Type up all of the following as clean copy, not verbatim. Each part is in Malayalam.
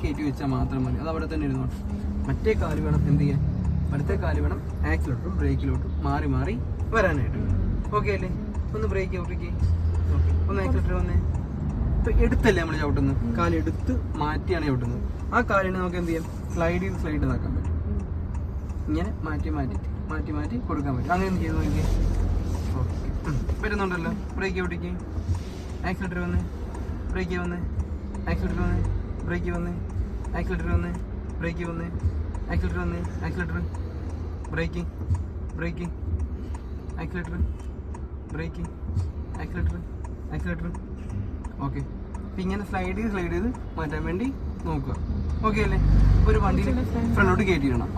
കയറ്റി വെച്ചാൽ മാത്രം മതി. അത് അവിടെ തന്നെ ഇരുന്നോട്ടെ. മറ്റേ കാല് വേണം എന്ത് ചെയ്യാൻ, അടുത്ത കാല് വേണം ആക്സിലോട്ടും ബ്രേക്കിലോട്ടും മാറി മാറി വരാനായിട്ട്. ഓക്കെ അല്ലേ? ഒന്ന് ബ്രേക്ക് ഓക്കെ, ഒന്ന് ആക്സിലേറ്റർ വന്നേ. ഇപ്പൊ എടുത്തല്ലേ നമ്മൾ ചവിട്ടുന്നത്, കാലെടുത്ത് മാറ്റിയാണ് ചവിട്ടുന്നത്. ആ കാലിനെ നമുക്ക് എന്ത് ചെയ്യാം, സ്ലൈഡ് ഇതാക്കാൻ പറ്റും. ഇങ്ങനെ മാറ്റി കൊടുക്കാൻ പറ്റും. അങ്ങനെ എന്ത് ചെയ്ത് നോക്കിയേ. ഓക്കെ, വരുന്നുണ്ടല്ലോ. ബ്രേക്ക് ഓടിക്ക്, ആക്സിലേറ്റർ വന്ന്, ബ്രേക്ക് വന്ന്, ആക്സിലേറ്റർ വന്ന്, ബ്രേക്ക് വന്ന്, ആക്സിലേറ്റർ വന്ന്, ബ്രേക്ക് വന്ന്, ആക്സിലേറ്റർ വന്ന്, accelerator break, accelerator break, accelerator. Okay, അപ്പം ഇങ്ങനെ സ്ലൈഡ് ചെയ്ത് മാറ്റാൻ വേണ്ടി നോക്കുക. ഓക്കെ അല്ലേ? ഒരു വണ്ടി ഫ്രണ്ടോട്ട് കയറ്റിയിടണം.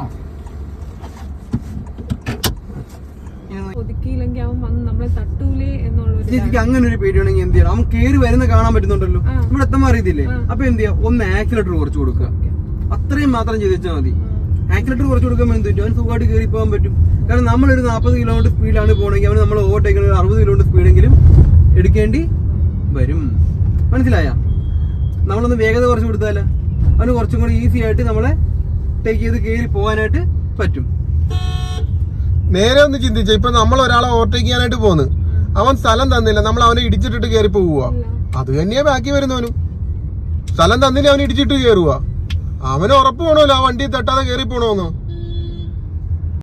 എനിക്ക് അങ്ങനെ ഒരു പേടിയാണെങ്കിൽ എന്ത് ചെയ്യണം, അവൻ കയറി വരുന്ന കാണാൻ പറ്റുന്നുണ്ടല്ലോ, ഇവിടെ എത്താൻ അറിയത്തില്ലേ. അപ്പൊ എന്ത് ചെയ്യാം, ഒന്ന് ആക്സിലേറ്റർ കുറച്ച് കൊടുക്കുക. അത്രയും മാത്രം ചെയ്ത് വെച്ചാൽ മതി. ആക്സിലേറ്റർ കുറച്ച് കൊടുക്കാൻ പറ്റും, അവന് സുഖമായിട്ട് കയറി പോകാൻ പറ്റും. കാരണം നമ്മളൊരു 40 കിലോമീറ്റർ സ്പീഡിലാണ് പോകണമെങ്കിൽ അവന് നമ്മൾ ഓവർടേക്ക് 60 കിലോമീറ്റർ സ്പീഡെങ്കിലും എടുക്കേണ്ടി വരും. മനസ്സിലായ? നമ്മളൊന്ന് വേഗത കുറച്ച് കൊടുത്താലോ അവന് കുറച്ചും കൂടി ഈസി ആയിട്ട് നമ്മളെ ടേക്ക് ചെയ്ത് കയറി പോകാനായിട്ട് പറ്റും. നേരെ ഒന്ന് ചിന്തിച്ച, ഇപ്പൊ നമ്മൾ ഒരാളെ ഓവർടേക്ക് ചെയ്യാനായിട്ട് പോന്ന്, അവൻ സ്ഥലം തന്നില്ല, നമ്മൾ അവനെ ഇടിച്ചിട്ടിട്ട് കയറി പോവുക. അത് തന്നെയാ ബാക്കി വരുന്നവനും. സ്ഥലം തന്നില്ല, അവൻ ഇടിച്ചിട്ട് കയറുക. അവന് ഉറപ്പ് വേണമല്ലോ ആ വണ്ടി തട്ടാതെ കയറി പോണോന്ന്.